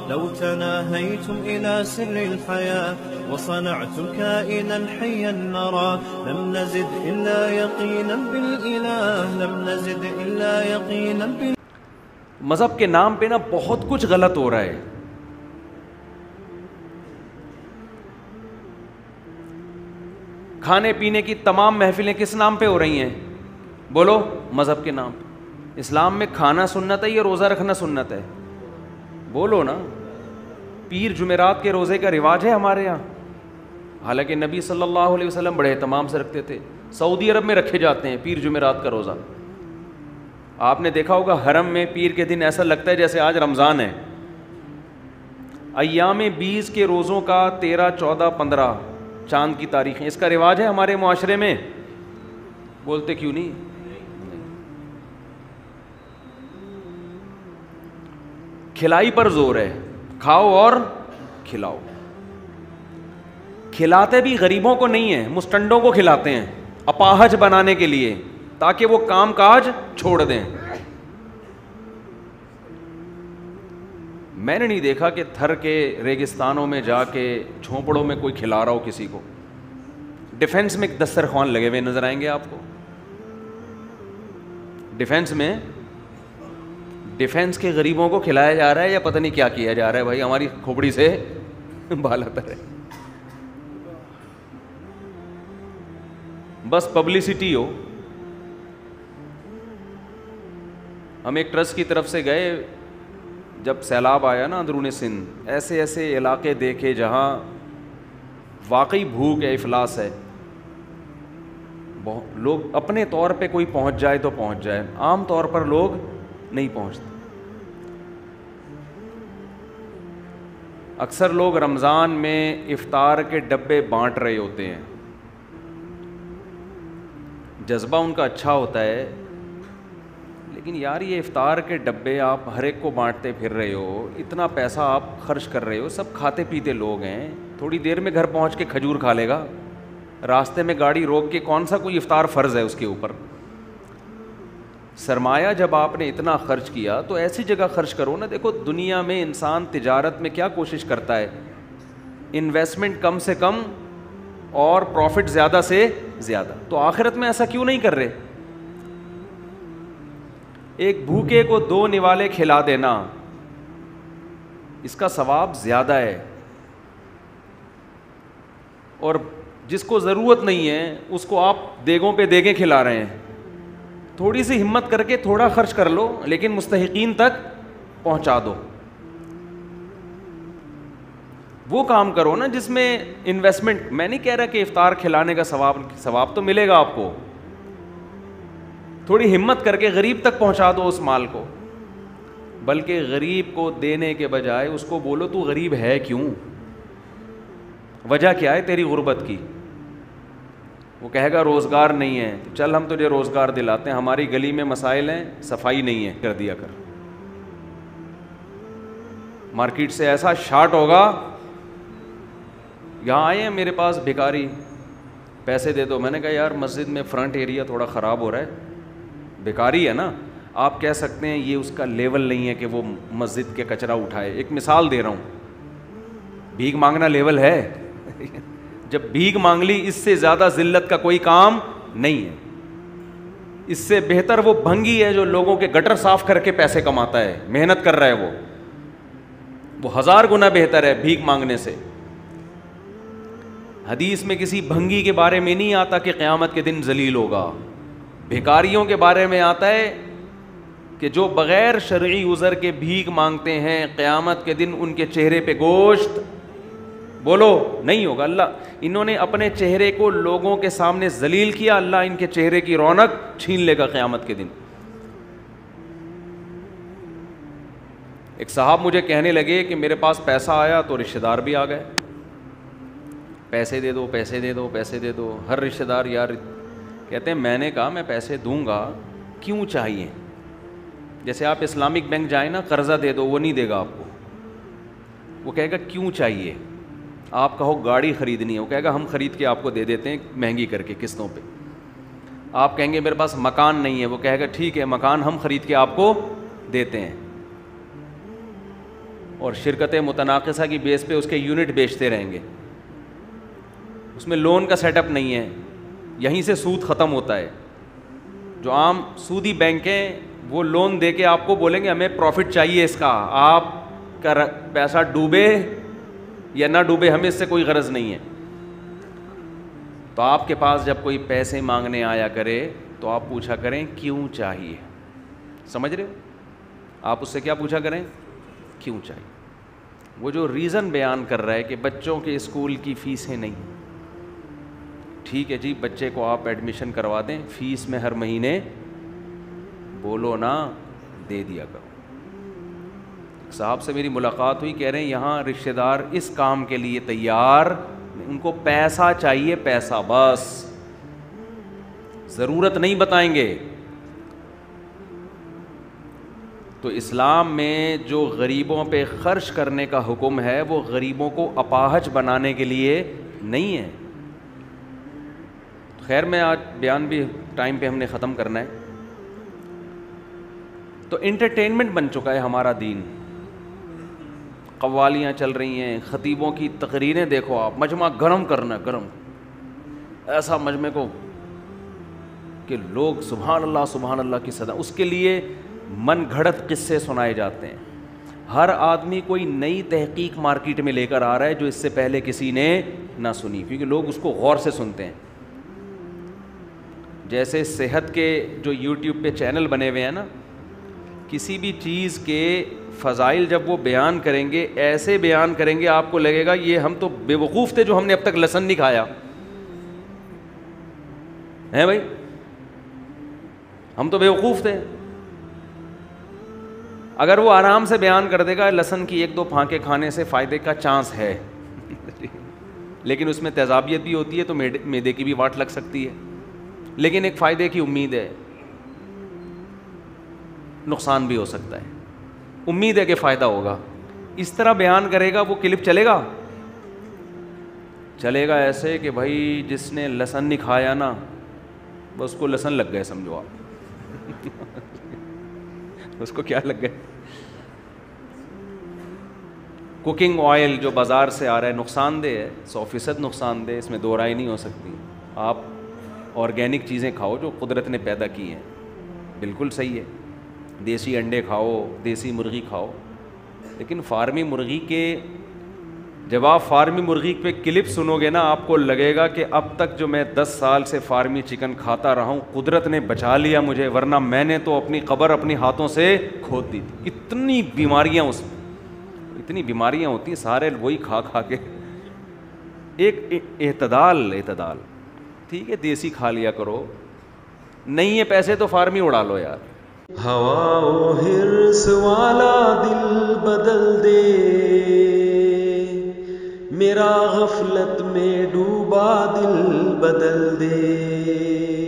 لو تناهيتم إلى سر الحياة وصنعتم كائنا حيا نرى لم نزد إلا يقينا بالإله لم نزد إلا يقينا بالإله. مذہب کے نام پہ نا بہت کچھ غلط ہو رہا ہے. کھانے پینے کی تمام محفلیں کس نام پہ ہو رہی ہیں؟ بولو, مذہب کے نام پہ. اسلام میں کھانا سنت ہے یا روزہ رکھنا سنت ہے؟ بولو نا. پیر جمعرات کے روزے کا رواج ہے ہمارے یہاں, حالانکہ نبی صلی اللہ علیہ وسلم بڑے اہتمام سے رکھتے تھے. سعودی عرب میں رکھے جاتے ہیں پیر جمعرات کا روزہ. آپ نے دیکھا ہوگا حرم میں پیر کے دن ایسا لگتا ہے جیسے آج رمضان ہے. ایام 20 کے روزوں کا 13, 14, 15 چاند کی تاریخیں, اس کا رواج ہے ہمارے معاشرے میں. بولتے کیوں نہیں؟ کھلائی پر زور ہے, کھاؤ اور کھلاؤ. کھلاتے بھی غریبوں کو نہیں ہیں, مستنڈوں کو کھلاتے ہیں اپاہج بنانے کے لیے, تاکہ وہ کام کاج چھوڑ دیں. میں نے نہیں دیکھا کہ تھر کے ریگستانوں میں جا کے جھونپڑوں میں کوئی کھلا رہا ہو کسی کو. ڈیفنس میں ایک دسترخوان لگے ہوئے نظر آئیں گے آپ کو. ڈیفنس کے غریبوں کو کھلایا جا رہا ہے یا پتہ نہیں کیا کیا جا رہا ہے. بھائی ہماری کھوپڑی سے بال آتا ہے, بس پبلسٹی ہو. ہم ایک ٹرسٹ کی طرف سے گئے, جب سیلاب آیا نا اندرون سندھ, ایسے ایسے علاقے دیکھے جہاں واقعی بھوک ہے, افلاس ہے. لوگ اپنے طور پہ کوئی پہنچ جائے تو پہنچ جائے, عام طور پر لوگ نہیں پہنچتے. اکثر لوگ رمضان میں افطار کے ڈبے بانٹ رہے ہوتے ہیں, جذبہ ان کا اچھا ہوتا ہے, لیکن یار یہ افطار کے ڈبے آپ ہر ایک کو بانٹتے پھر رہے ہو, اتنا پیسہ آپ خرچ کر رہے ہو, سب کھاتے پیتے لوگ ہیں. تھوڑی دیر میں گھر پہنچ کے کھجور کھا لے گا. راستے میں گاڑی روک کے کون سا کوئی افطار فرض ہے اس کے اوپر؟ سرمایہ جب آپ نے اتنا خرچ کیا تو ایسی جگہ خرچ کرو نا. دیکھو دنیا میں انسان تجارت میں کیا کوشش کرتا ہے؟ انویسٹمنٹ کم سے کم اور پروفٹ زیادہ سے زیادہ. تو آخرت میں ایسا کیوں نہیں کر رہے؟ ایک بھوکے کو 2 نوالے کھلا دینا, اس کا ثواب زیادہ ہے. اور جس کو ضرورت نہیں ہے اس کو آپ دیگوں پہ دیگیں کھلا رہے ہیں. تھوڑی سی ہمت کر کے تھوڑا خرچ کر لو, لیکن مستحقین تک پہنچا دو. وہ کام کرو نا جس میں انویسٹمنٹ. میں نہیں کہہ رہا کہ افطار کھلانے کا ثواب تو ملے گا آپ کو, تھوڑی ہمت کر کے غریب تک پہنچا دو اس مال کو. بلکہ غریب کو دینے کے بجائے اس کو بولو تو غریب ہے کیوں, وجہ کیا ہے تیری غربت کی. وہ کہے گا روزگار نہیں ہے, چل ہم تجھے روزگار دلاتے ہیں, ہماری گلی میں مسائل ہیں, صفائی نہیں ہے, کر دیا کر. مارکیٹ سے ایسا شارٹ ہوگا, یہاں آئے ہیں میرے پاس بھکاری, پیسے دے دو. میں نے کہا یار مسجد میں فرنٹ ایریا تھوڑا خراب ہو رہا ہے, بھکاری ہے نا, آپ کہہ سکتے ہیں یہ اس کا لیول نہیں ہے کہ وہ مسجد کے کچرا اٹھائے. ایک مثال دے رہا ہوں, بھیک مانگنا لیول ہے؟ جب بھیک مانگ لی, اس سے زیادہ ذلت کا کوئی کام نہیں ہے. اس سے بہتر وہ بھنگی ہے جو لوگوں کے گٹر صاف کر کے پیسے کماتا ہے, محنت کر رہا ہے, وہ 1000 گنا بہتر ہے بھیک مانگنے سے. حدیث میں کسی بھنگی کے بارے میں نہیں آتا کہ قیامت کے دن ذلیل ہوگا. بھکاریوں کے بارے میں آتا ہے کہ جو بغیر شرعی عذر کے بھیک مانگتے ہیں, قیامت کے دن ان کے چہرے پہ گوشت بولو نہیں ہوگا. اللہ انہوں نے اپنے چہرے کو لوگوں کے سامنے ذلیل کیا, اللہ ان کے چہرے کی رونق چھین لے گا قیامت کے دن. ایک صاحب مجھے کہنے لگے کہ میرے پاس پیسہ آیا تو رشتہ دار بھی آ گئے, پیسے دے دو پیسے دے دو پیسے دے دو. ہر رشتہ دار یار کہتے ہیں, میں نے کہا میں پیسے دوں گا, کیوں چاہیے؟ جیسے آپ اسلامک بینک جائیں نا, قرضہ دے دو, وہ نہیں دے گا آپ کو. وہ کہے گا کیوں چاہیے؟ آپ کہو گاڑی خریدنی ہے, وہ کہے گا ہم خرید کے آپ کو دے دیتے ہیں مہنگی کر کے قسطوں پہ. آپ کہیں گے میرے پاس مکان نہیں ہے, وہ کہے گا ٹھیک ہے مکان ہم خرید کے آپ کو دیتے ہیں. اور شرکت متناقصہ کی بیس پہ اس کے یونٹ بیچتے رہیں گے. اس میں لون کا سیٹ اپ نہیں ہے, یہیں سے سود ختم ہوتا ہے. جو عام سودی بینک ہیں وہ لون دے کے آپ کو بولیں گے ہمیں پروفٹ چاہیے اس کا, آپ کا پیسہ ڈوبے یا نہ ڈوبے ہمیں اس سے کوئی غرض نہیں ہے. تو آپ کے پاس جب کوئی پیسے مانگنے آیا کرے تو آپ پوچھا کریں کیوں چاہیے. سمجھ رہے ہو؟ آپ اس سے کیا پوچھا کریں, کیوں چاہیے. وہ جو ریزن بیان کر رہا ہے کہ بچوں کے اسکول کی فیسیں نہیں, ٹھیک ہے جی بچے کو آپ ایڈمیشن کروا دیں, فیس میں ہر مہینے بولو نا دے دیا کرو. صاحب سے میری ملاقات ہوئی, کہہ رہے ہیں یہاں رشتہ دار اس کام کے لیے تیار, ان کو پیسہ چاہیے, پیسہ بس, ضرورت نہیں بتائیں گے. تو اسلام میں جو غریبوں پہ خرچ کرنے کا حکم ہے وہ غریبوں کو اپاہج بنانے کے لیے نہیں ہے. خیر میں آج بیان بھی ٹائم پہ ہم نے ختم کرنا ہے. تو انٹرٹینمنٹ بن چکا ہے ہمارا دین, قوالیاں چل رہی ہیں, خطیبوں کی تقریریں دیکھو آپ, مجمع گرم کرنا گرم, ایسا مجمع کو کہ لوگ سبحان اللہ کی صدا, اس کے لیے من گھڑت قصے سنائے جاتے ہیں. ہر آدمی کوئی نئی تحقیق مارکیٹ میں لے کر آ رہا ہے جو اس سے پہلے کسی نے نہ سنی, کیونکہ لوگ اس کو غور سے سنتے ہیں. جیسے صحت کے جو یوٹیوب پہ چینل بنے ہوئے ہیں نا, کسی بھی چیز کے فضائل جب وہ بیان کریں گے ایسے بیان کریں گے آپ کو لگے گا یہ ہم تو بے وقوف تھے جو ہم نے اب تک لہسن نہیں کھایا ہے. بھائی ہم تو بے وقوف تھے. اگر وہ آرام سے بیان کر دے گا لہسن کی 1-2 پھانکے کھانے سے فائدے کا چانس ہے, لیکن اس میں تیزابیت بھی ہوتی ہے تو معدے کی بھی واٹ لگ سکتی ہے, لیکن ایک فائدے کی امید ہے, نقصان بھی ہو سکتا ہے, امید ہے کہ فائدہ ہوگا. اس طرح بیان کرے گا وہ کلپ چلے گا, چلے گا ایسے کہ بھائی جس نے لہسن نہیں کھایا نا بس کو لہسن لگ گئے, سمجھو آپ اس کو کیا لگ گئے. کوکنگ آئل جو بازار سے آ رہا ہے نقصان دہ ہے, 100% نقصان دہ, اس میں دو رائے نہیں ہو سکتی. آپ آرگینک چیزیں کھاؤ جو قدرت نے پیدا کی ہیں, بالکل صحیح ہے. دیسی انڈے کھاؤ, دیسی مرغی کھاؤ, لیکن فارمی مرغی کے جب آپ فارمی مرغی پہ کلپ سنو گے نا آپ کو لگے گا کہ اب تک جو میں 10 سال سے فارمی چکن کھاتا رہا ہوں قدرت نے بچا لیا مجھے, ورنہ میں نے تو اپنی قبر اپنی ہاتھوں سے کھود دی تھی. اتنی بیماریاں اس میں, اتنی بیماریاں ہوتی ہیں, سارے وہی کھا کھا کے. ایک اعتدال, ٹھیک ہے دیسی کھا لیا کرو, نہیں ہے پیسے تو فارمی اڑا لو یار. ہوا و حرص والا دل بدل دے, میرا غفلت میں ڈوبا دل بدل دے.